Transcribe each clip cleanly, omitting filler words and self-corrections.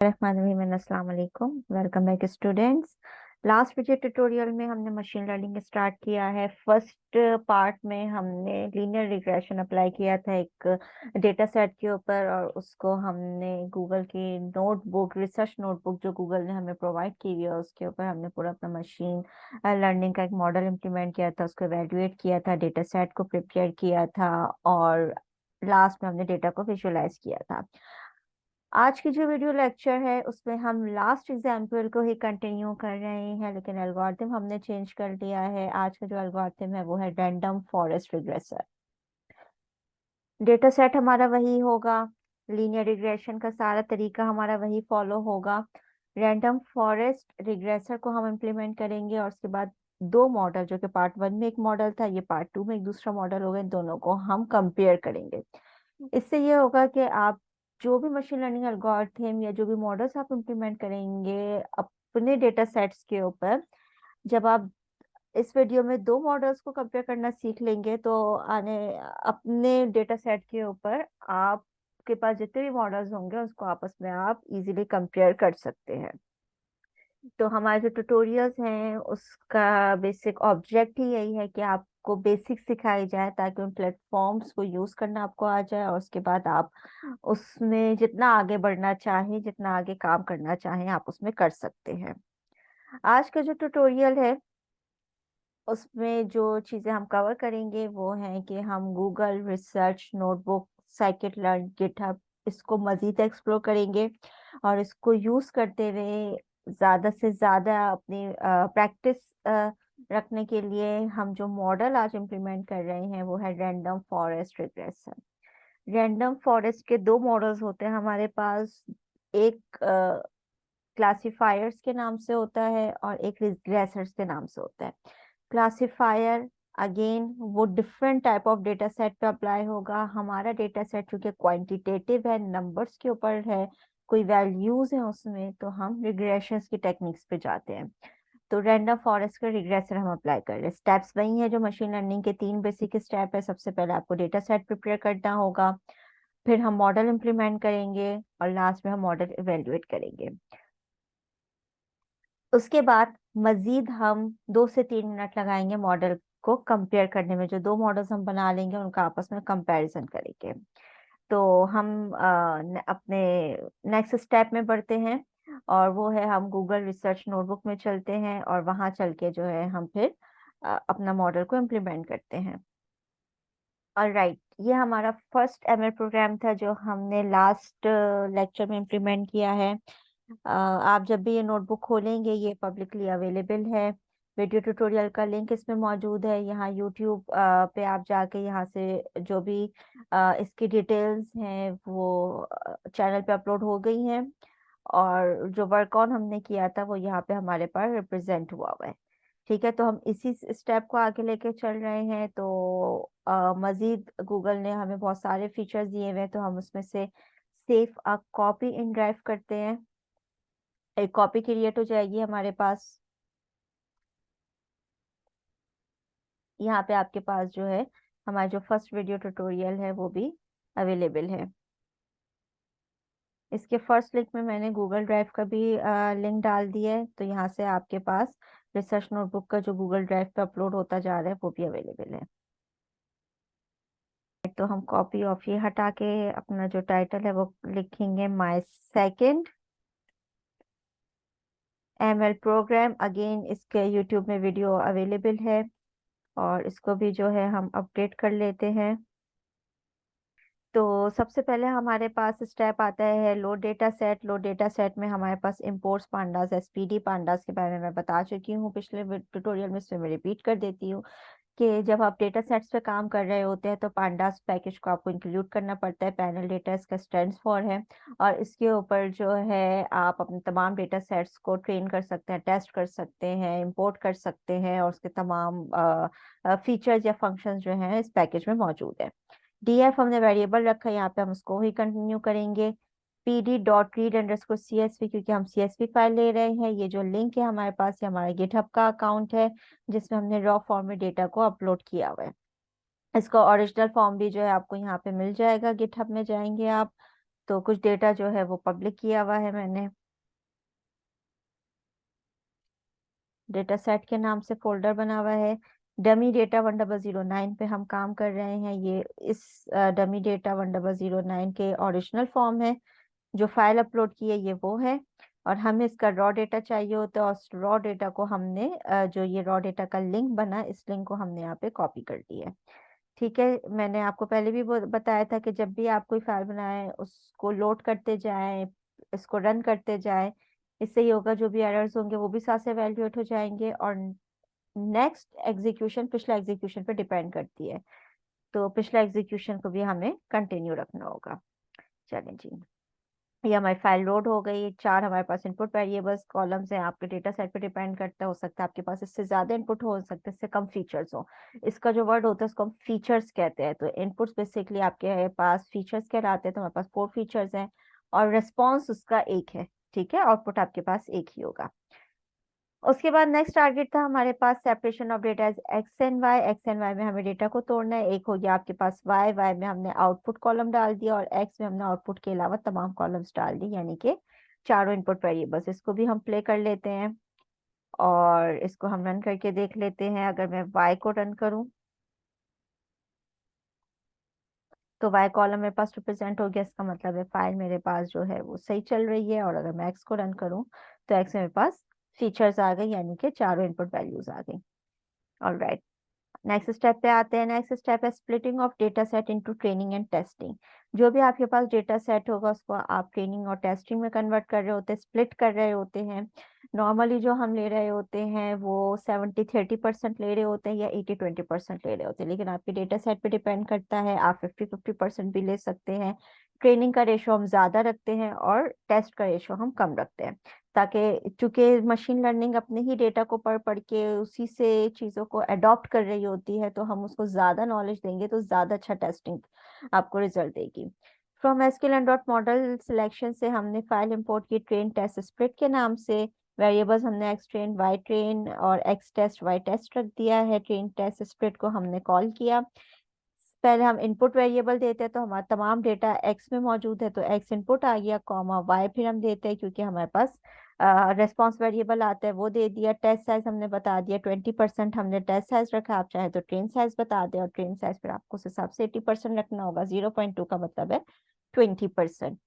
अस्सलाम वालेकुम। Welcome back students. Last video tutorial में हमने मशीन लर्निंग स्टार्ट किया है। फर्स्ट पार्ट में हमने लीनियर रिग्रेशन अप्लाई किया था एक डेटा सेट के ऊपर, और उसको हमने गूगल की नोटबुक, रिसर्च नोटबुक जो गूगल ने हमें प्रोवाइड की हुई है, उसके ऊपर हमने पूरा अपना मशीन लर्निंग का एक मॉडल इम्प्लीमेंट किया था, उसको एवेल्युएट किया था, डेटा सेट को प्रिपेयर किया था, और लास्ट में हमने डेटा को विजुअलाइज किया था। आज की जो वीडियो लेक्चर है उसमें हम लास्ट एग्जाम्पल को ही कंटिन्यू कर रहे हैं, लेकिन एल्गोरिथम हमने चेंज कर लिया है। आज का जो एल्गोरिथम है वो है random forest regressor. Data set हमारा वही होगा, लीनियर रिग्रेशन का सारा तरीका हमारा वही फॉलो होगा। रैंडम फॉरेस्ट रिग्रेसर को हम इम्प्लीमेंट करेंगे, और उसके बाद दो मॉडल, जो कि पार्ट 1 में एक मॉडल था, ये पार्ट 2 में एक दूसरा मॉडल होगा, इन दोनों को हम कंपेयर करेंगे। इससे ये होगा कि आप जो भी मशीन लर्निंग एल्गोरिथम या जो भी मॉडल्स आप इम्प्लीमेंट करेंगे अपने डेटा सेट्स के ऊपर, जब आप इस वीडियो में दो मॉडल्स को कंपेयर करना सीख लेंगे, तो आने अपने डेटा सेट के ऊपर आपके पास जितने भी मॉडल्स होंगे उसको आपस में आप इजीली कंपेयर कर सकते हैं। तो हमारे जो ट्यूटोरियल्स हैं उसका बेसिक ऑब्जेक्ट ही यही है कि आपको बेसिक सिखाई जाए, ताकि उन प्लेटफॉर्म्स को यूज करना आपको आ जाए, और उसके बाद आप उसमें जितना आगे बढ़ना चाहें, जितना आगे काम करना चाहें, आप उसमें कर सकते हैं। आज का जो ट्यूटोरियल है उसमें जो चीजें हम कवर करेंगे वो है कि हम Google research notebook, scikit learn, GitHub, इसको मजीद एक्सप्लोर करेंगे, और इसको यूज करते हुए ज्यादा से ज्यादा अपनी प्रैक्टिस रखने के लिए हम जो मॉडल आज इम्प्लीमेंट कर रहे हैं वो है random forest regressor. Random forest के दो मॉडल्स होते हैं हमारे पास। एक क्लासिफायर्स के नाम से होता है और एक रिग्रेसर्स के नाम से होता है। क्लासिफायर अगेन वो different type of data set पे अप्लाई होगा। हमारा डेटा सेट चूंकि क्वांटिटेटिव है, नंबर्स के ऊपर है, कोई वैल्यूज है उसमें, तो हम रिग्रेशंस की टेक्निक्स पे जाते हैं। तो रैंडम फॉरेस्ट का रिग्रेसर हम अप्लाई कर रहे हैं। स्टेप्स वही है जो मशीन लर्निंग के तीन बेसिक स्टेप है। सबसे पहले आपको डेटा सेट प्रिपेयर करना होगा, फिर हम मॉडल इम्प्लीमेंट करेंगे, और लास्ट में हम मॉडल इवेल्युएट करेंगे। उसके बाद मजीद हम 2 से 3 मिनट लगाएंगे मॉडल को कंपेयर करने में। जो दो मॉडल्स हम बना लेंगे उनका आपस में कंपैरिजन करेंगे। तो हम अपने नेक्स्ट स्टेप में बढ़ते हैं, और वो है हम गूगल रिसर्च नोटबुक में चलते हैं, और वहां चल के जो है हम फिर अपना मॉडल को इम्प्लीमेंट करते हैं। और राइट, ये हमारा फर्स्ट एमएल प्रोग्राम था जो हमने लास्ट लेक्चर में इम्प्लीमेंट किया है। आप जब भी ये नोटबुक खोलेंगे ये पब्लिकली अवेलेबल है। वीडियो ट्यूटोरियल का लिंक इसमें मौजूद है। यहाँ यूट्यूब पे आप जाके यहाँ से जो भी इसकी डिटेल्स हैं वो चैनल पे अपलोड हो गई हैं, और जो वर्क ऑन हमने किया था वो यहाँ पे हमारे पास रिप्रेजेंट हुआ हुआ है। ठीक है, तो हम इसी स्टेप को आगे लेके चल रहे हैं। तो मजीद गूगल ने हमें बहुत सारे फीचर्स दिए हुए हैं, तो हम उसमें से save a copy in drive करते हैं। एक कॉपी क्रिएट हो जाएगी हमारे पास। यहाँ पे आपके पास जो है हमारा जो फर्स्ट वीडियो ट्यूटोरियल है वो भी अवेलेबल है। इसके फर्स्ट लिंक में मैंने गूगल ड्राइव का भी लिंक डाल दिया है, तो यहाँ से आपके पास रिसर्च नोटबुक का जो गूगल ड्राइव पे अपलोड होता जा रहा है वो भी अवेलेबल है। तो हम कॉपी ऑफ ये हटा के अपना जो टाइटल है वो लिखेंगे my second ML program. Again इसके यूट्यूब में वीडियो अवेलेबल है, और इसको भी जो है हम अपडेट कर लेते हैं। तो सबसे पहले हमारे पास स्टेप आता है load data set. Load data set में हमारे पास इंपोर्ट्स पांडास, एसपीडी पांडास के बारे में मैं बता चुकी हूँ पिछले ट्यूटोरियल में, इसमें मैं रिपीट कर देती हूँ कि जब आप डेटा सेट्स पे काम कर रहे होते हैं तो पांडास पैकेज को आपको इंक्लूड करना पड़ता है। पैनल डेटा इसका स्टैंड्स फॉर है, और इसके ऊपर जो है आप अपने तमाम डेटा सेट्स को ट्रेन कर सकते हैं, टेस्ट कर सकते हैं, इंपोर्ट कर सकते हैं, और उसके तमाम फीचर्स या फंक्शंस जो हैं इस पैकेज में मौजूद है। डीएफ हमने वेरिएबल रखा है, यहाँ पे हम उसको ही कंटिन्यू करेंगे। PD dot read underscore CSV, क्योंकि हम सीएसवी फाइल ले रहे हैं। ये जो लिंक है हमारे पास, ये हमारा गिटहब का अकाउंट है जिसमें हमने रॉ फॉर्म में डेटा को अपलोड किया हुआ है। इसका ओरिजिनल फॉर्म भी जो है आपको यहाँ पे मिल जाएगा, गिटहब में जाएंगे आप तो कुछ डेटा जो है वो पब्लिक किया हुआ है मैंने। डेटा सेट के नाम से फोल्डर बना हुआ है। डमी डेटा 1009 पे हम काम कर रहे हैं। ये इस डमी डेटा 1009 के ओरिजिनल फॉर्म है। जो फाइल अपलोड की है ये वो है। और हमें इसका रॉ डेटा चाहिए होता है, और रॉ डेटा को हमने जो ये रॉ डेटा का लिंक बना, इस लिंक को हमने यहाँ पे कॉपी कर दिया है। ठीक है, मैंने आपको पहले भी बताया था कि जब भी आप कोई फाइल बनाएं उसको लोड करते जाएं, इसको रन करते जाएं। इससे ये होगा, जो भी एरर्स होंगे वो भी साथ से एवेल्युएट हो जाएंगे। और नेक्स्ट एग्जीक्यूशन पिछला एग्जीक्यूशन पे डिपेंड करती है, तो पिछला एग्जीक्यूशन को भी हमें कंटिन्यू रखना होगा। चलें जी, ये हमारी फाइल लोड हो गई। 4 हमारे पास इनपुट वेरिएबल्स कॉलम्स हैं। आपके डेटा सेट पे डिपेंड करता है, हो सकता है आपके पास इससे ज्यादा इनपुट हो सकता है इससे कम फीचर्स हो। इसका जो वर्ड होता है उसको हम फीचर्स कहते हैं। तो इनपुट्स बेसिकली आपके पास फीचर्स कहलाते हैं। तो हमारे पास 4 फीचर्स हैं, और रिस्पॉन्स उसका एक है। ठीक है, आउटपुट आपके पास एक ही होगा। उसके बाद नेक्स्ट टारगेट था हमारे पास separation of data as X and Y. X and Y में हमें डेटा को तोड़ना है। एक हो गया आपके पास वाई, वाई में हमने आउटपुट कॉलम डाल दिया, और एक्स में हमने आउटपुट के अलावा तमाम कॉलम्स डाल दी, यानी कि चारों इनपुट वेरिएबल्स। इसको भी हम प्ले कर लेते हैं, और इसको हम रन करके देख लेते हैं। अगर मैं वाई को रन करूं तो वाई कॉलम मेरे पास रिप्रेजेंट हो गया। इसका मतलब है फाइल मेरे पास जो है वो सही चल रही है। और अगर मैं एक्स को रन करूं तो एक्स में मेरे पास फीचर्स आ गए, यानी कि चारों इनपुट वैल्यूज आ गई। ऑलराइट, नेक्स्ट स्टेप पे आते हैं। नेक्स्ट स्टेप है splitting of data set into training and testing. जो भी आपके पास डेटा सेट होगा उसको आप ट्रेनिंग और टेस्टिंग में कन्वर्ट कर रहे होते हैं, स्प्लिट कर रहे होते हैं। नॉर्मली जो हम ले रहे होते हैं वो 70-30% ले रहे होते हैं, या 80-20% ले रहे होते हैं। लेकिन आपके डेटा सेट पे डिपेंड करता है, आप 50-50% भी ले सकते हैं। ट्रेनिंग का रेशो हम ज्यादा रखते हैं, और टेस्ट का रेशो हम कम रखते हैं, ताकि चूंकि मशीन लर्निंग अपने ही डेटा को पढ़ पढ़ के उसी से चीजों को अडॉप्ट कर रही होती है, तो हम उसको ज्यादा नॉलेज देंगे तो ज्यादा अच्छा टेस्टिंग आपको रिजल्ट देगी। From SQL and dot model selection से हमने फाइल इंपोर्ट की ट्रेन टेस्ट स्प्लिट के नाम से। वेरिएबल्स हमने एक्स ट्रेन, वाई ट्रेन और एक्स टेस्ट, वाई टेस्ट रख दिया है। ट्रेन टेस्ट स्प्लिट को हमने कॉल किया। पहले हम इनपुट वेरिएबल देते हैं, तो हमारा तमाम डेटा एक्स में मौजूद है, तो एक्स इनपुट आ गया, कॉमा वाई फिर हम देते हैं क्योंकि हमारे पास रेस्पॉन्स वेरिएबल आता है, वो दे दिया। टेस्ट साइज हमने बता दिया 20% हमने टेस्ट साइज रखा। आप चाहे तो ट्रेन साइज बता दें, और ट्रेन साइज फिर आपको उस हिसाब से 80% रखना होगा। 0.2 का मतलब है 20%।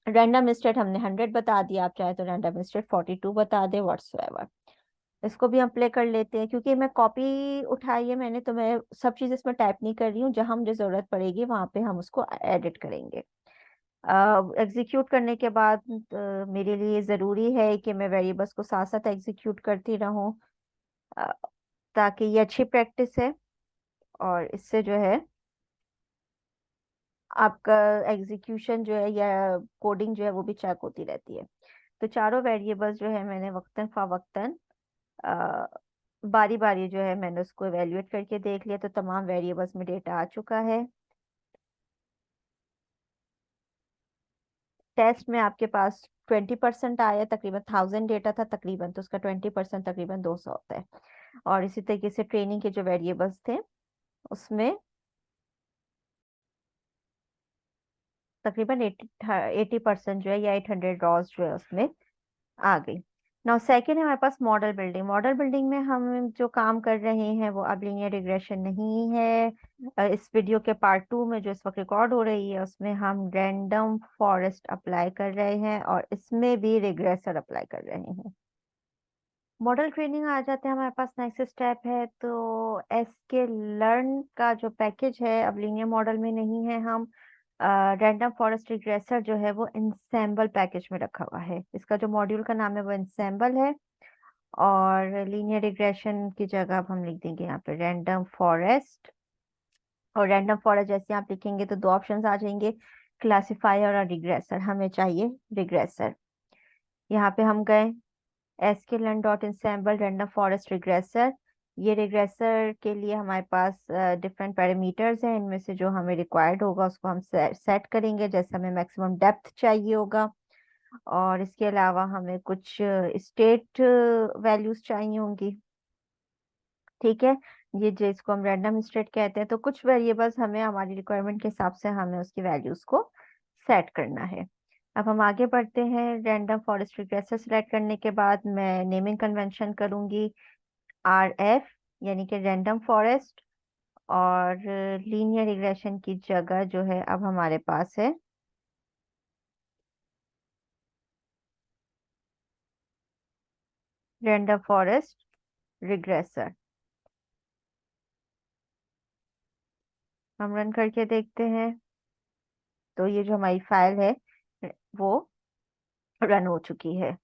रैंडम स्टेट हमने 100 बता दिया, आप चाहे तो रैंडम स्टेट 42 बता दें, व्हाट्सएवर। इसको भी हम प्ले कर लेते हैं। क्योंकि मैं कॉपी उठाई है मैंने, तो मैं सब चीज इसमें टाइप नहीं कर रही हूँ। जहां मुझे जरूरत पड़ेगी वहां पे हम उसको एडिट करेंगे। एग्जीक्यूट करने के बाद मेरे लिए जरूरी है कि मैं वेरिएबल्स को साथ साथ एग्जीक्यूट करती रहूं, अ, ताकि ये अच्छी प्रैक्टिस है, और इससे जो है आपका एग्जीक्यूशन जो है या कोडिंग जो है वो भी चेक होती रहती है। तो चारों वेरिएबल्स जो है मैंने वक्तन फवक्तन बारी बारी जो है मैंने उसको एवेल्युएट करके देख लिया। तो तमाम वेरिएबल्स में डेटा आ चुका है। टेस्ट में आपके पास 20% आया, तकरीबन 1000 डेटा था तकरीबन, तो उसका 20% तकरीबन 200 होता है। और इसी तरीके से ट्रेनिंग के जो वेरिएबल्स थे उसमें तकरीबन 80% जो है, या 800 रॉज जो है उसमें आ गई। नाउ सेकेंड है हमारे पास मॉडल बिल्डिंग। मॉडल बिल्डिंग में हम जो काम कर रहे हैं वो अब लीनियर रिग्रेशन नहीं है। इस वीडियो के पार्ट 2 में जो इस वक्त रिकॉर्ड हो रही है उसमें हम रैंडम फॉरेस्ट अप्लाई कर रहे हैं, और इसमें भी रिग्रेसर अप्लाई कर रहे हैं। मॉडल ट्रेनिंग आ जाते हैं हमारे पास। नेक्स्ट स्टेप है तो एसके लर्न का जो पैकेज है अब लीनियर मॉडल में नहीं है। हम रैंडम फॉरेस्ट रिग्रेसर जो है वो इंसेम्बल पैकेज में रखा हुआ है। इसका जो मॉड्यूल का नाम है वो इंसेम्बल है, और लीनियर रिग्रेशन की जगह अब हम लिख देंगे यहाँ पे रैंडम फॉरेस्ट। और रैंडम फॉरेस्ट जैसे आप लिखेंगे तो दो ऑप्शंस आ जाएंगे, क्लासिफायर और रिग्रेसर। हमें चाहिए रिग्रेसर। यहाँ पे हम गए sklearn dot ensemble random forest regressor। ये रिग्रेसर के लिए हमारे पास डिफरेंट पैरामीटर्स हैं। इनमें से जो हमें रिक्वायर्ड होगा उसको हम सेट करेंगे। जैसे हमें मैक्सिमम डेप्थ चाहिए होगा, और इसके अलावा हमें कुछ स्टेट वैल्यूज चाहिए होंगी। ठीक है, ये जिसको हम रैंडम स्टेट कहते हैं। तो कुछ वेरिएबल्स हमें हमारी रिक्वायरमेंट के हिसाब से हमें उसकी वैल्यूज को सेट करना है। अब हम आगे बढ़ते हैं। रैंडम फॉरेस्ट रिग्रेसर सेलेक्ट करने के बाद मैं नेमिंग कन्वेंशन करूंगी RF, यानी कि रैंडम फॉरेस्ट। और लीनियर रिग्रेशन की जगह जो है अब हमारे पास है रैंडम फॉरेस्ट रिग्रेसर। हम रन करके देखते हैं तो ये जो हमारी फाइल है वो रन हो चुकी है।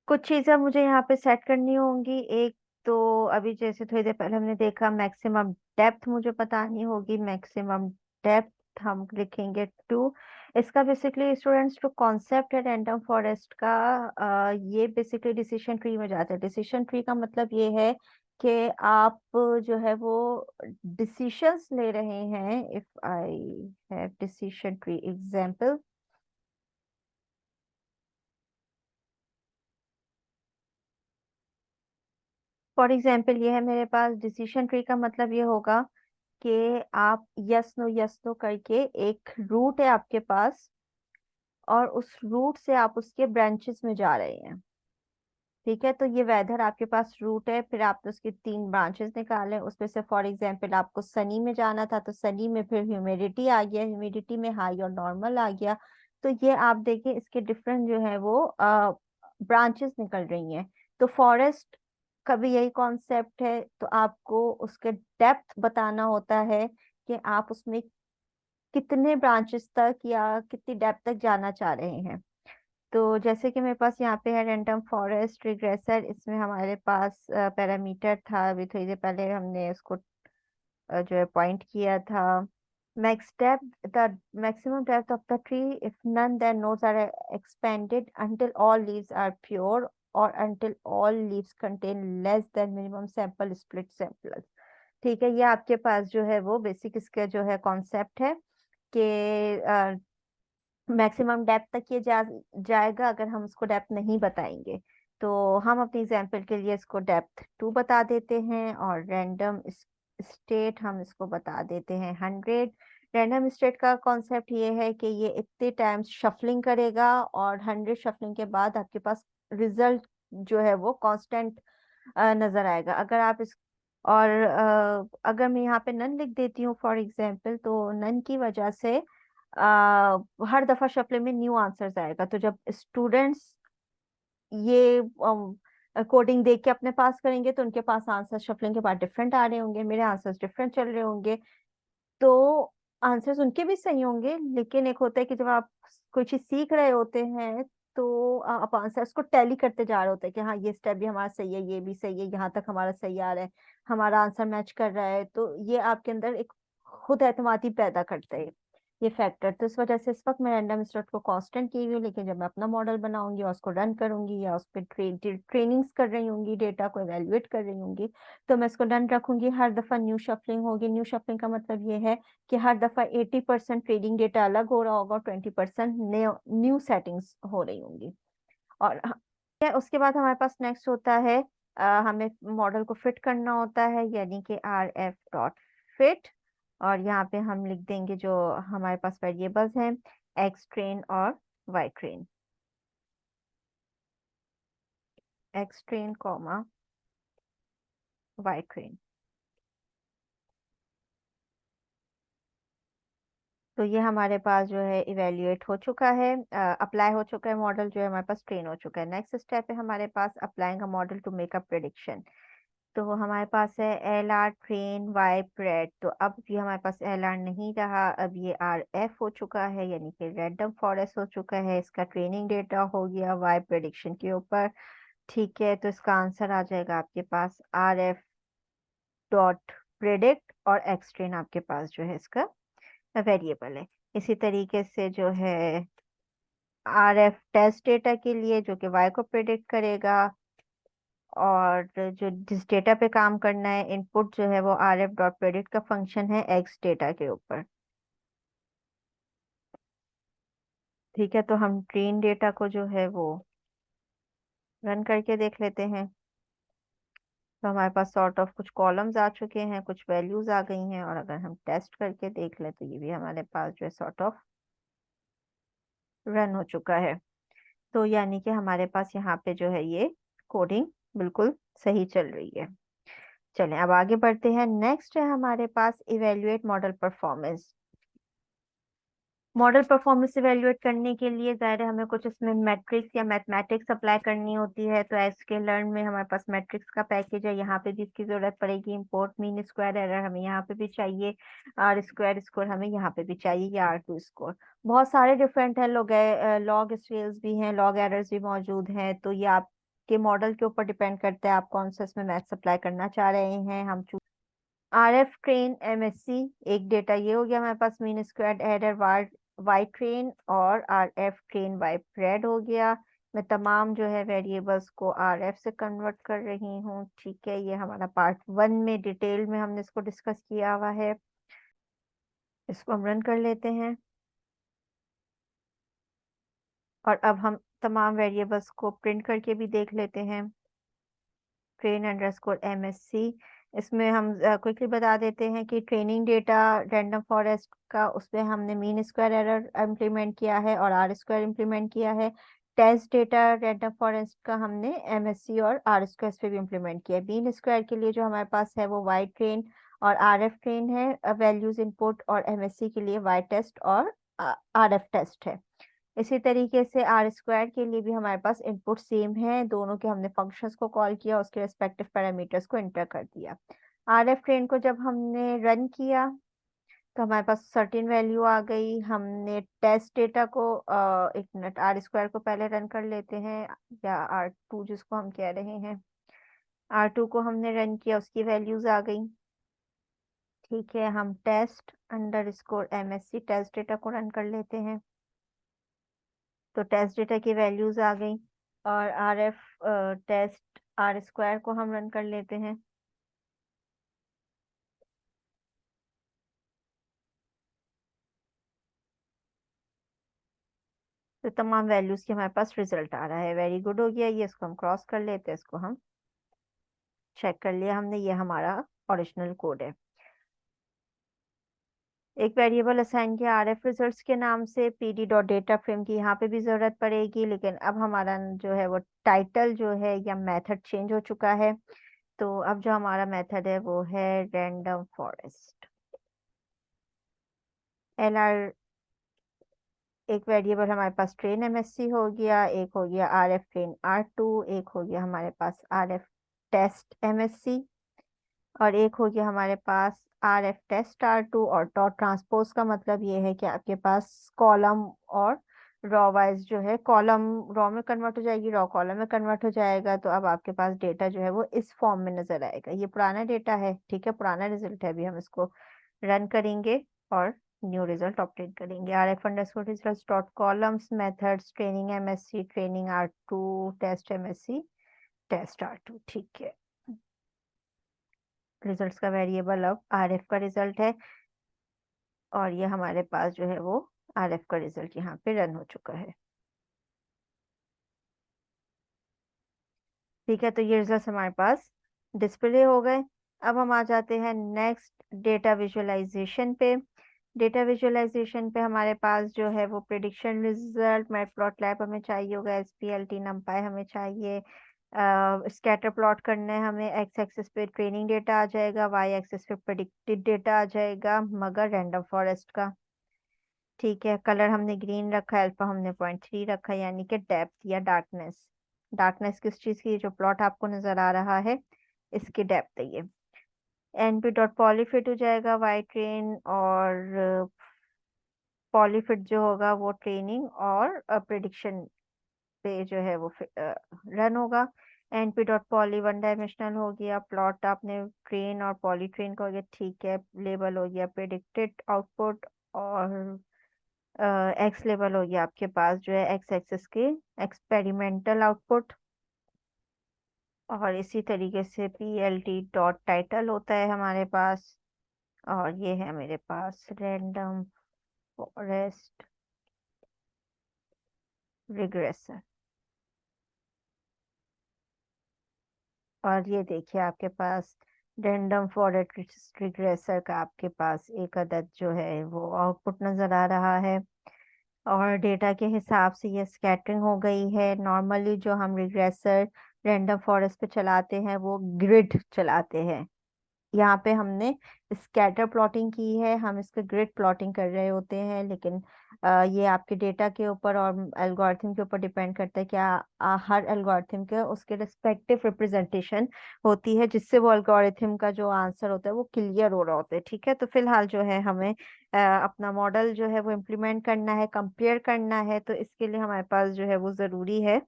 कुछ चीजें मुझे यहाँ पे सेट करनी होंगी। एक तो अभी जैसे थोड़ी देर पहले हमने देखा, मैक्सिमम डेप्थ मुझे बतानी होगी। मैक्सिमम डेप्थ हम लिखेंगे 2। इसका बेसिकली स्टूडेंट्स जो कॉन्सेप्ट है रैंडम फॉरेस्ट का, ये बेसिकली डिसीजन ट्री में जाता है। डिसीजन ट्री का मतलब ये है कि आप जो है वो डिसीशंस ले रहे हैं। If I have decision tree example, for example ये है मेरे पास डिसीजन ट्री का मतलब ये होगा कि आप यस नो करके एक रूट है आपके पास, और उस रूट से आप उसके ब्रांचेस में जा रहे हैं। ठीक है, तो ये वेदर आपके पास रूट है, फिर आपने उसके 3 ब्रांचेस निकाले, उसमें से फॉर एग्जांपल आपको सनी में जाना था तो सनी में फिर ह्यूमिडिटी आ गया, ह्यूमिडिटी में हाई और नॉर्मल आ गया। तो ये आप देखिए इसके डिफरेंट जो है वो ब्रांचेस निकल रही हैं। तो फॉरेस्ट का भी यही कॉन्सेप्ट है। तो आपको उसके डेप्थ बताना होता है कि आप उसमें कितने ब्रांचेस तक या कितनी डेप्थ तक जाना चाह रहे हैं। तो जैसे कि मेरे पास यहाँ पे है रैंडम फॉरेस्ट रिग्रेसर, इसमें हमारे पास पैरामीटर था, अभी थोड़ी देर पहले हमने इसको जो है पॉइंट किया था। Max depth, the maximum depth of the tree if none then nodes are expanded until all leaves are pure और until all leaves contain less than minimum sample split samples। ठीक है, ये आपके पास जो है वो बेसिक इसका जो है कॉन्सेप्ट है कि मैक्सिमम डेप्थ तक ये जाएगा अगर हम उसको डेप्थ नहीं बताएंगे। तो हम अपने एग्जांपल के लिए इसको डेप्थ 2 बता देते हैं, और रैंडम स्टेट हम इसको बता देते हैं 100। रैंडम स्टेट का कॉन्सेप्ट ये है कि ये इतने टाइम्स शफलिंग करेगा और 100 शफलिंग के बाद आपके पास रिजल्ट जो है वो कांस्टेंट नजर आएगा। अगर आप इस और अगर मैं यहाँ पे नन लिख देती हूँ फॉर एग्जांपल, तो नन की वजह से हर दफा शफले में न्यू आंसर्स आएगा। तो जब स्टूडेंट्स ये कोडिंग देख के अपने पास करेंगे तो उनके पास आंसर शफलिंग के बाद डिफरेंट आ रहे होंगे, मेरे आंसर्स डिफरेंट चल रहे होंगे। तो आंसर्स उनके भी सही होंगे, लेकिन एक होता है कि जब आप कोई चीज सीख रहे होते हैं तो आप आंसर्स को टैली करते जा रहे होते हैं कि हाँ ये स्टेप भी हमारा सही है, ये भी सही है, यहाँ तक हमारा सही आ रहा है, हमारा आंसर मैच कर रहा है। तो ये आपके अंदर एक खुद एतमादी पैदा करता है ये फैक्टर। तो इस वजह से इस वक्त मैं रैंडम स्टोर को कांस्टेंट की हुई हूँ, लेकिन जब मैं अपना मॉडल बनाऊंगी और उसको रन करूंगी या उस पर ट्रेनिंग्स कर रही होंगी, डेटा को एवेल्युएट कर रही होंगी, तो मैं इसको डन रखूंगी। हर दफा न्यू शफलिंग होगी। न्यू शफलिंग का मतलब ये है कि हर दफा 80% ट्रेडिंग डेटा अलग हो रहा होगा और 20% न्यू सेटिंग्स हो रही होंगी। और उसके बाद हमारे पास नेक्स्ट होता है हमें मॉडल को फिट करना होता है, यानी कि RF.fit। और यहाँ पे हम लिख देंगे जो हमारे पास वेरिएबल्स हैं, एक्स ट्रेन और Y train. X train comma Y train. तो ये हमारे पास जो है इवेल्युएट हो चुका है, अप्लाई हो चुका है, मॉडल जो है हमारे पास ट्रेन हो चुका है। नेक्स्ट स्टेप है हमारे पास applying a model to make a prediction. तो हमारे पास है LR ट्रेन वाई प्रेड। तो अब ये हमारे पास LR नहीं रहा, अब ये RF हो चुका है, यानी कि रैंडम फॉरेस्ट हो चुका है। इसका ट्रेनिंग डेटा हो गया वाई प्रेडिक्शन के ऊपर। ठीक है, तो इसका आंसर आ जाएगा आपके पास RF.predict, और एक्स ट्रेन आपके पास जो है इसका वेरिएबल है। इसी तरीके से जो है RF टेस्ट डेटा के लिए जो कि वाई को प्रेडिक्ट करेगा, और जो जिस डेटा पे काम करना है इनपुट जो है वो RF.predict का फंक्शन है एक्स डेटा के ऊपर। ठीक है, तो हम ट्रेन डेटा को जो है वो रन करके देख लेते हैं। तो हमारे पास सॉर्ट ऑफ कुछ कॉलम्स आ चुके हैं, कुछ वैल्यूज आ गई हैं, और अगर हम टेस्ट करके देख लें तो ये भी हमारे पास जो है सॉर्ट ऑफ रन हो चुका है। तो यानी कि हमारे पास यहाँ पे जो है ये कोडिंग बिल्कुल सही चल रही है। चलें अब आगे बढ़ते हैं। नेक्स्ट है हमारे पास evaluate model performance. Model performance evaluate करने के लिए ज़ाहिर है हमें कुछ इसमें मैट्रिक्स या मैथमेटिक्स अप्लाई करनी होती है। तो sklearn में हमारे पास मैट्रिक्स का पैकेज है, यहाँ पे भी इसकी जरूरत पड़ेगी। इंपोर्ट मीन स्क्वायर एरर हमें यहाँ पे भी चाहिए, आर स्क्वायर स्कोर हमें यहाँ पे भी चाहिए, या R2 स्कोर। बहुत सारे डिफरेंट है, लॉग स्केल्स भी हैं, लॉग एरर्स भी मौजूद हैं। तो ये आपके मॉडल के ऊपर डिपेंड करता है आप कौन सा इसमें मैथ्स अप्लाई करना चाह रहे हैं। हम RF ट्रेन MSC एक डेटा ये हो गया हमारे पास, mean squared error Y train, और RF ट्रेन वाई प्रेड हो गया। मैं तमाम जो है वेरिएबल्स को RF से कन्वर्ट कर रही हूँ। ठीक है, ये हमारा पार्ट 1 में डिटेल में हमने इसको डिस्कस किया हुआ है। इसको हम रन कर लेते हैं और अब हम तमाम वेरिएबल्स को प्रिंट करके भी देख लेते हैं। ट्रेन अंडरस्कोर MSC, इसमें हम क्विकली बता देते हैं कि ट्रेनिंग डेटा रैंडम फॉरेस्ट का, उसमें हमने मीन स्क्वायर एरर इम्प्लीमेंट किया है और R स्क्वायर इम्प्लीमेंट किया है। टेस्ट डेटा रैंडम फॉरेस्ट का हमने MSC और R स्क्वायर पे भी इम्प्लीमेंट किया है। मीन स्क्वायर के लिए जो हमारे पास है वो वाई ट्रेन और RF ट्रेन है वैल्यूज इनपुट, और MSC के लिए वाई टेस्ट और RF टेस्ट है। इसी तरीके से आर स्क्वायर के लिए भी हमारे पास इनपुट सेम है, दोनों के हमने फंक्शंस को कॉल किया, उसके रेस्पेक्टिव पैरामीटर्स को एंटर कर दिया। RF ट्रेन को जब हमने रन किया तो हमारे पास सर्टेन वैल्यू आ गई। हमने टेस्ट डेटा को एक मिनट, R स्क्वायर को पहले रन कर लेते हैं, या R2 जिसको हम कह रहे हैं, R2 को हमने रन किया, उसकी वैल्यूज आ गई। ठीक है, हम test underscore MSC test data को रन कर लेते हैं, तो टेस्ट डेटा की वैल्यूज आ गई। और RF टेस्ट R स्क्वायर को हम रन कर लेते हैं, तो तमाम वैल्यूज की हमारे पास रिजल्ट आ रहा है। वेरी गुड हो गया ये, इसको हम क्रॉस कर लेते हैं, इसको हम चेक कर लिया हमने, ये हमारा ओरिजिनल कोड है। एक वेरिएबल असाइन किया RF रिजल्ट्स के नाम से, PD डॉट डेटा फ्रेम की यहाँ पे भी जरूरत पड़ेगी, लेकिन अब हमारा जो है वो टाइटल जो है या मेथड चेंज हो चुका है। तो अब जो हमारा मेथड है वो है रैंडम फॉरेस्ट LR। एक वेरिएबल हमारे पास ट्रेन MSC हो गया, एक हो गया RF ट्रेन R2, एक हो गया हमारे पास RF टेस्ट MSC, और एक हो गया हमारे पास RF टेस्ट R2। और डॉट ट्रांसपोज का मतलब ये है कि आपके पास कॉलम और रॉ वाइज जो है, कॉलम रॉ में कन्वर्ट हो जाएगी, रॉ कॉलम में कन्वर्ट हो जाएगा। तो अब आपके पास डेटा जो है वो इस फॉर्म में नजर आएगा। ये पुराना डेटा है, ठीक है, पुराना रिजल्ट है। अभी हम इसको रन करेंगे और न्यू रिजल्ट ऑब्टेन करेंगे। RF underscore results dot columns methods training MSC training R2 test MSC test R2। ठीक है, रिजल्ट्स का वेरिएबल अब RF का रिजल्ट है, और ये हमारे पास जो है वो RF का रिजल्ट यहाँ पे रन हो चुका है। ठीक है, तो ये रिजल्ट हमारे पास डिस्प्ले हो गए। अब हम आ जाते हैं नेक्स्ट डेटा विजुअलाइजेशन पे। डेटा विजुअलाइजेशन पे हमारे पास जो है वो प्रिडिक्शन रिजल्ट मैटप्लॉटलैब हमें चाहिए होगा, SPLT नंपाई हमें चाहिए, स्कैटर प्लॉट करना है हमें। एक्स एक्सिस पे ट्रेनिंग डेटा आ जाएगा, वाई एक्सिस पे प्रिडिक्टेड डेटा आ जाएगा, मगर रैंडम फॉरेस्ट का। ठीक है, कलर हमने ग्रीन रखा है, अल्फा हमने 0.3 रखा है, यानी कि डेप्थ या डार्कनेस। डार्कनेस किस चीज की, जो प्लॉट आपको नजर आ रहा है इसकी डेप्थ है ये। NP डॉट पॉलीफिट हो जाएगा वाई ट्रेन, और पॉलीफिट जो होगा वो ट्रेनिंग और प्रिडिक्शन पे जो है वो रन होगा। NP dot poly one dimensional हो गया, प्लॉट आपने ट्रेन और पॉली ट्रेन का हो गया। ठीक है, लेबल हो गया प्रिडिक्टेड आउटपुट, और एक्स लेवल हो गया आपके पास जो है एक्स एक्सिस के एक्सपेरिमेंटल आउटपुट। और इसी तरीके से PLT डॉट टाइटल होता है हमारे पास, और ये है मेरे पास रैंडम फॉरेस्ट रिग्रेसर। और ये देखिए आपके पास रैंडम फॉरेस्ट रिग्रेसर का आपके पास एक अदद जो है वो आउटपुट नजर आ रहा है। और डेटा के हिसाब से ये स्कैटरिंग हो गई है। नॉर्मली जो हम रिग्रेसर रैंडम फॉरेस्ट पे चलाते हैं वो ग्रिड चलाते हैं। यहाँ पे हमने स्कैटर प्लॉटिंग की है, हम इसका ग्रिड प्लॉटिंग कर रहे होते हैं। लेकिन ये आपके डेटा के ऊपर और एल्गोरिथम के ऊपर डिपेंड करता है। क्या हर एल्गोरिथम के उसके रिस्पेक्टिव रिप्रेजेंटेशन होती है जिससे वो एल्गोरिथम का जो आंसर होता है वो क्लियर हो रहा होता है। ठीक है, तो फिलहाल जो है हमें अपना मॉडल जो है वो इम्प्लीमेंट करना है, कंपेयर करना है। तो इसके लिए हमारे पास जो है वो जरूरी है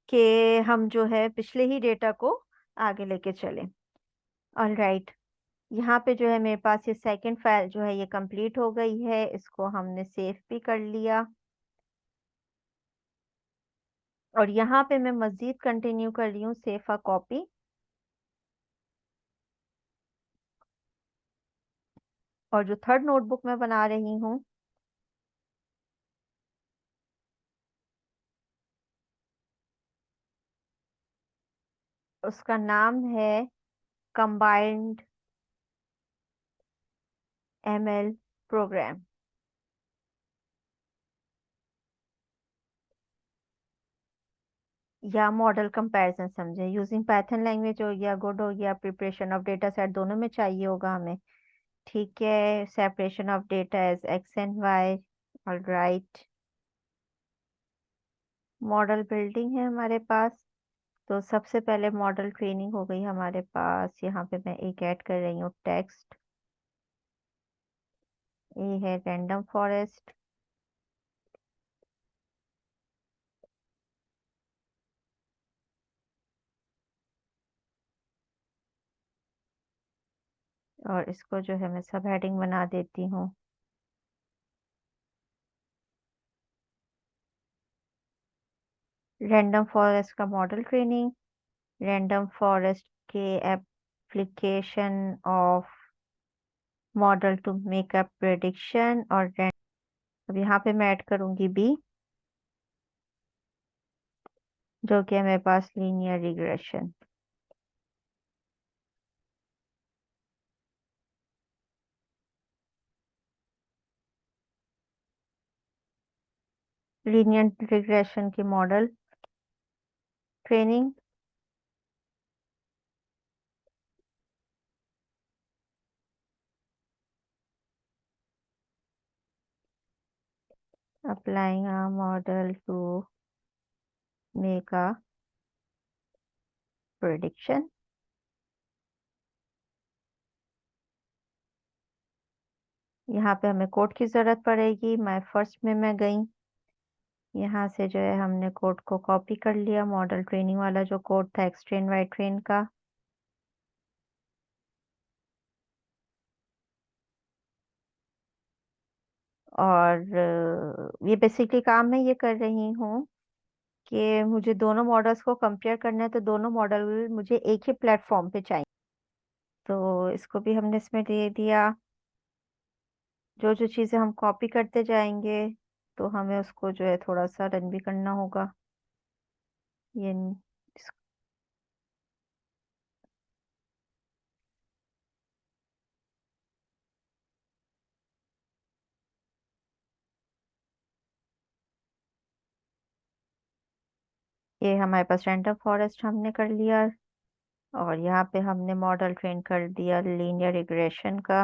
कि हम जो है पिछले ही डेटा को आगे लेके चलें। ऑल राइट, यहाँ पे जो है मेरे पास ये सेकंड फाइल जो है ये कंप्लीट हो गई है। इसको हमने सेव भी कर लिया। और यहाँ पे मैं मजीद कंटिन्यू कर रही हूँ सेव अ कॉपी। और जो थर्ड नोटबुक मैं बना रही हूँ उसका नाम है कंबाइंड एमएल प्रोग्राम, या मॉडल कंपैरिजन समझे। यूजिंग पाइथन लैंग्वेज हो गया, गुड हो गया, प्रिपरेशन ऑफ डेटा सेट दोनों में चाहिए होगा हमें। ठीक है, separation of data as X and Y. All right, model building है हमारे पास। तो सबसे पहले मॉडल ट्रेनिंग हो गई हमारे पास। यहाँ पे मैं एक ऐड कर रही हूँ टेक्स्ट। ये है रैंडम फॉरेस्ट। और इसको जो है मैं सब हेडिंग बना देती हूँ। रैंडम फॉरेस्ट का मॉडल ट्रेनिंग, रैंडम फॉरेस्ट के application of model to make a prediction. और अब यहाँ पे मैं ऐड करूंगी बी, जो कि है मेरे पास लीनियर रिग्रेशन। लीनियर रिग्रेशन की model training. Applying a model to make a prediction. यहाँ पे हमें कोड की जरूरत पड़ेगी। मैं फर्स्ट में मैं गई, यहाँ से जो है हमने कोड को कॉपी कर लिया, मॉडल ट्रेनिंग वाला जो कोड था एक्स ट्रेन वाई ट्रेन का। और ये बेसिकली काम मैं ये कर रही हूँ कि मुझे दोनों मॉडल्स को कंपेयर करना है। तो दोनों मॉडल मुझे एक ही प्लेटफॉर्म पे चाहिए। तो इसको भी हमने इसमें दे दिया। जो जो चीज़ें हम कॉपी करते जाएंगे तो हमें उसको जो है थोड़ा सा रन भी करना होगा। ये ये हमारे पास रैंडम फॉरेस्ट हमने कर लिया। और यहाँ पे हमने मॉडल ट्रेन कर दिया लीनियर रिग्रेशन का।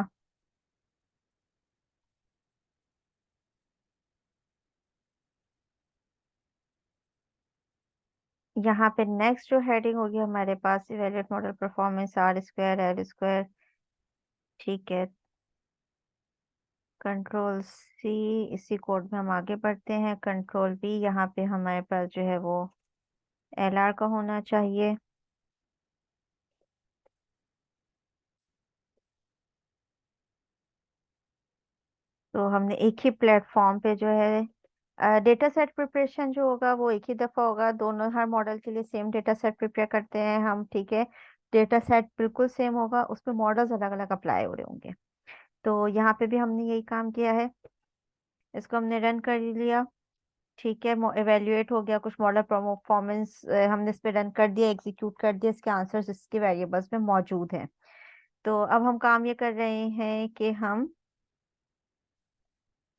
यहाँ पे नेक्स्ट जो हेडिंग होगी हमारे पास evaluate model performance R square L square. ठीक है, कंट्रोल सी। इसी कोड में हम आगे बढ़ते हैं। कंट्रोल बी, यहाँ पे हमारे पास जो है वो एल आर का होना चाहिए। तो हमने एक ही प्लेटफॉर्म पे जो है डेटा सेट प्रिपरेशन जो होगा वो एक ही दफा होगा। दोनों हर मॉडल के लिए सेम डेटा सेट प्रिपेयर करते हैं हम। ठीक है, डेटा सेट बिल्कुल सेम होगा, उसमें मॉडल्स अलग अलग अप्लाई हो रहे होंगे। तो यहाँ पे भी हमने यही काम किया है। इसको हमने रन कर लिया। ठीक है, एवेल्युएट हो गया, कुछ मॉडल परफॉर्मेंस हमने इस पे रन कर दिया, एग्जीक्यूट कर दिया, इसके आंसर्स इसके वेरिएबल्स में मौजूद हैं। तो अब हम काम ये कर रहे हैं कि हम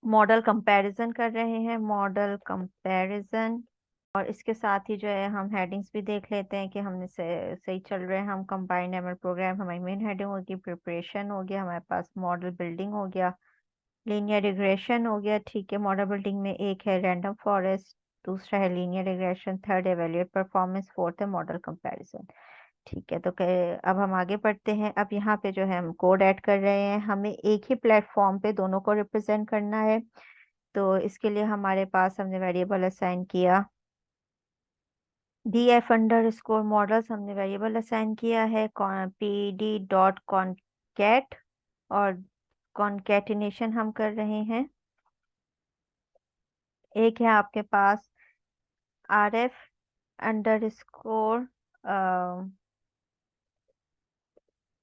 मॉडल कंपैरिजन कर रहे हैं, मॉडल कंपैरिजन। और इसके साथ ही जो है हम हेडिंग्स भी देख लेते हैं कि हमने सही चल रहे हैं। हम कंबाइंड एमएल प्रोग्राम, हमारी मेन हेडिंग होगी, प्रिपरेशन हो गया, हमारे पास मॉडल बिल्डिंग हो गया, लीनियर रिग्रेशन हो गया। ठीक है, मॉडल बिल्डिंग में एक है रैंडम फॉरेस्ट, दूसरा है linear regression, third evaluate performance, fourth है मॉडल कंपैरिजन। ठीक है, तो अब हम आगे बढ़ते हैं। अब यहाँ पे जो है हम कोड ऐड कर रहे हैं, हमें एक ही प्लेटफॉर्म पे दोनों को रिप्रेजेंट करना है। तो इसके लिए हमारे पास हमने वेरिएबल असाइन किया df_models, हमने वेरिएबल असाइन किया है pd.concat, और कॉन्केटिनेशन हम कर रहे हैं। एक है आपके पास rf_,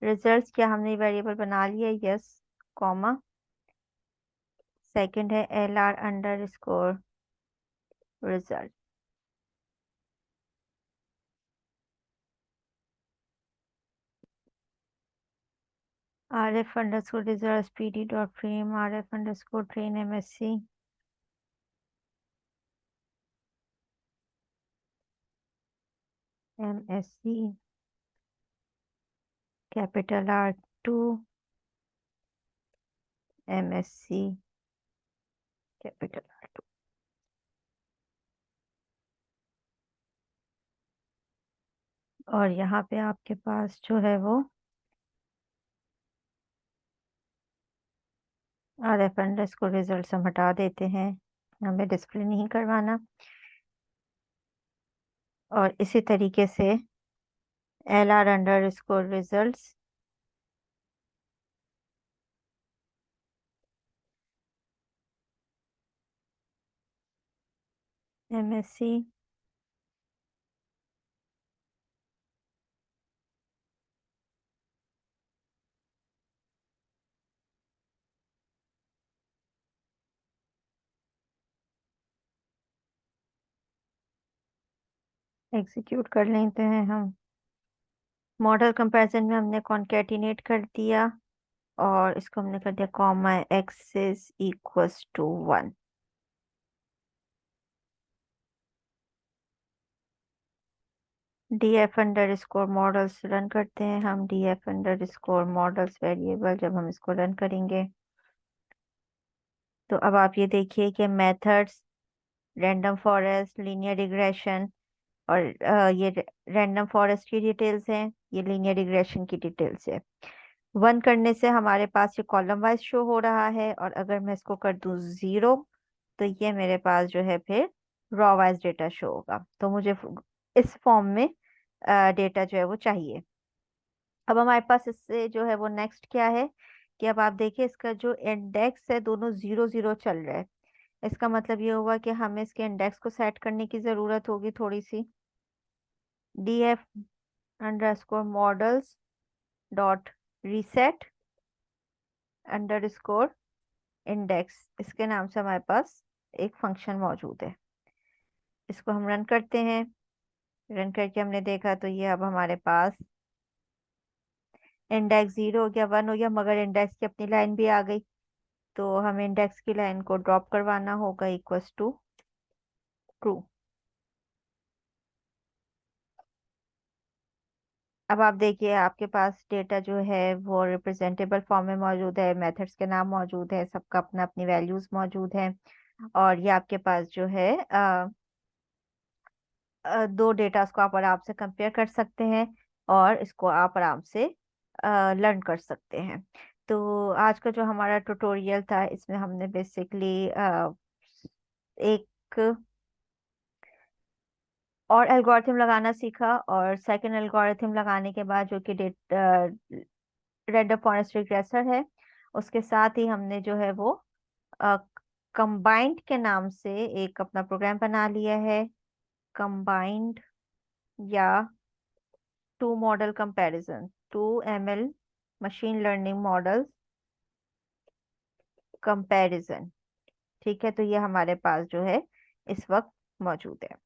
रिजल्ट्स, क्या हमने वेरिएबल बना लिया? Yes, comma. सेकंड है lr_result। rf_results pd.frame, rf_train msc capital R2 msc capital R2। और यहाँ पे आपके पास जो है वो rf_results हम हटा देते हैं, हमें डिस्प्ले नहीं करवाना। और इसी तरीके से lr_results msc एग्जीक्यूट कर लेते हैं हम। मॉडल कंपैरिजन में हमने कॉन्केटिनेट कर दिया और इसको हमने कर दिया comma axis equals to 1। df_models run करते हैं हम, df_models वेरिएबल जब हम इसको रन करेंगे तो अब आप ये देखिए कि methods random forest, linear regression, और ये रैंडम फॉरेस्ट की डिटेल्स हैं, ये लीनियर रिग्रेशन की डिटेल्स है। वन करने से हमारे पास ये कॉलम वाइज शो हो रहा है, और अगर मैं इसको कर दूं 0 तो ये मेरे पास जो है फिर रॉ वाइज डेटा शो होगा। तो मुझे इस फॉर्म में डेटा जो है वो चाहिए। अब हमारे पास इससे जो है वो नेक्स्ट क्या है कि अब आप देखिए इसका जो इंडेक्स है दोनों 0 0 चल रहा है। इसका मतलब ये हुआ कि हमें इसके इंडेक्स को सेट करने की जरूरत होगी थोड़ी सी। df_models dot reset underscore index, इसके नाम से हमारे पास एक फंक्शन मौजूद है। इसको हम रन करते हैं। रन करके हमने देखा तो ये अब हमारे पास इंडेक्स 0 हो गया, 1 हो गया, मगर इंडेक्स की अपनी लाइन भी आ गई। तो हमें इंडेक्स की लाइन को ड्रॉप करवाना होगा इक्वल्स टू ट्रू। अब आप देखिए आपके पास डेटा जो है वो रिप्रेजेंटेबल फॉर्म में मौजूद है, मेथड्स के नाम मौजूद है, सबका अपना अपनी वैल्यूज मौजूद है। और ये आपके पास जो है दो डेटा को आप आराम से कंपेयर कर सकते हैं, और इसको आप आराम से लर्न कर सकते हैं। तो आज का जो हमारा ट्यूटोरियल था इसमें हमने बेसिकली एक और एल्गोरिथम लगाना सीखा, और सेकंड एल्गोरिथम लगाने के बाद जो कि रैंडम फॉरेस्ट रिग्रेसर है, उसके साथ ही हमने जो है वो कंबाइंड के नाम से एक अपना प्रोग्राम बना लिया है। कंबाइंड या two model comparison, 2 ML machine learning models comparison. ठीक है, तो ये हमारे पास जो है इस वक्त मौजूद है।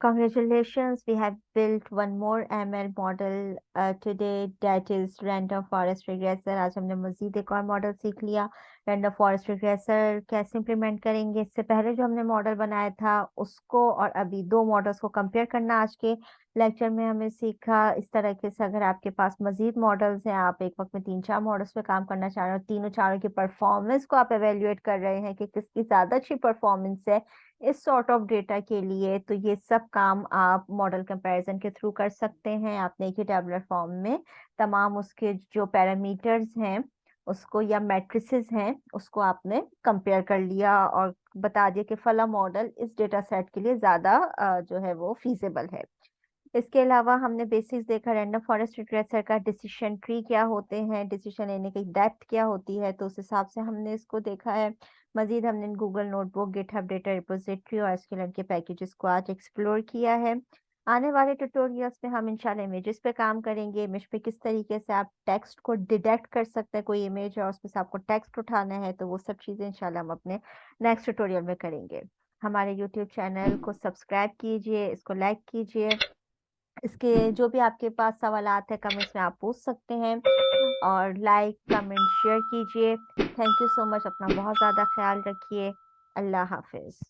Congratulations, we have built one more ML model today, that is random forest regressor। आज हमने मजीद एक और मॉडल सीख लिया। रैंडम फॉरेस्ट रिग्रेसर कैसे इम्प्लीमेंट करेंगे, इससे पहले जो हमने मॉडल बनाया था उसको और अभी दो मॉडल्स को कंपेयर करना आज के लेक्चर में हमें सीखा। इस तरह के से अगर आपके पास मजीद मॉडल्स हैं, आप एक वक्त में तीन चार मॉडल्स पे काम करना चाह रहे हो, तीनों चारों की परफॉर्मेंस को आप एवेल्युएट कर रहे हैं कि किसकी ज्यादा अच्छी परफॉर्मेंस है इस सॉर्ट ऑफ डेटा के लिए, तो ये सब काम आप मॉडल कंपैरिजन के थ्रू कर सकते हैं। आपने एक ही टेबुलर फॉर्म में तमाम उसके जो पैरामीटर्स हैं उसको या मैट्रिसेस हैं उसको आपने कंपेयर कर लिया और बता दिया कि फला मॉडल इस डेटा सेट के लिए ज्यादा जो है वो फीजिबल है। इसके अलावा हमने बेसिक्स देखा रैंडम फॉरेस्ट रिग्रेसर का, डिसीजन ट्री क्या होते हैं, डिसीजन लेने की डेप्थ क्या होती है, तो उस हिसाब से हमने इसको देखा है। मजीद हमने Google notebook, GitHub data repository और एसक्यूएल के पैकेजेस को आज एक्सप्लोर किया है। आने वाले ट्यूटोरियल्स में हम इंशाल्लाह इमेजेस पे काम करेंगे। इमेज पे किस तरीके से आप टेक्स्ट को डिटेक्ट कर सकते हैं, कोई इमेज है और उसमें से आपको टेक्स्ट उठाना है, तो वो सब चीजें इंशाल्लाह हम अपने नेक्स्ट ट्यूटोरियल में करेंगे। हमारे यूट्यूब चैनल को सब्सक्राइब कीजिए, इसको लाइक कीजिए। इसके जो भी आपके पास सवालात है कमेंट्स में आप पूछ सकते हैं, और लाइक कमेंट शेयर कीजिए। थैंक यू सो मच, अपना बहुत ज़्यादा ख्याल रखिए। अल्लाह हाफिज।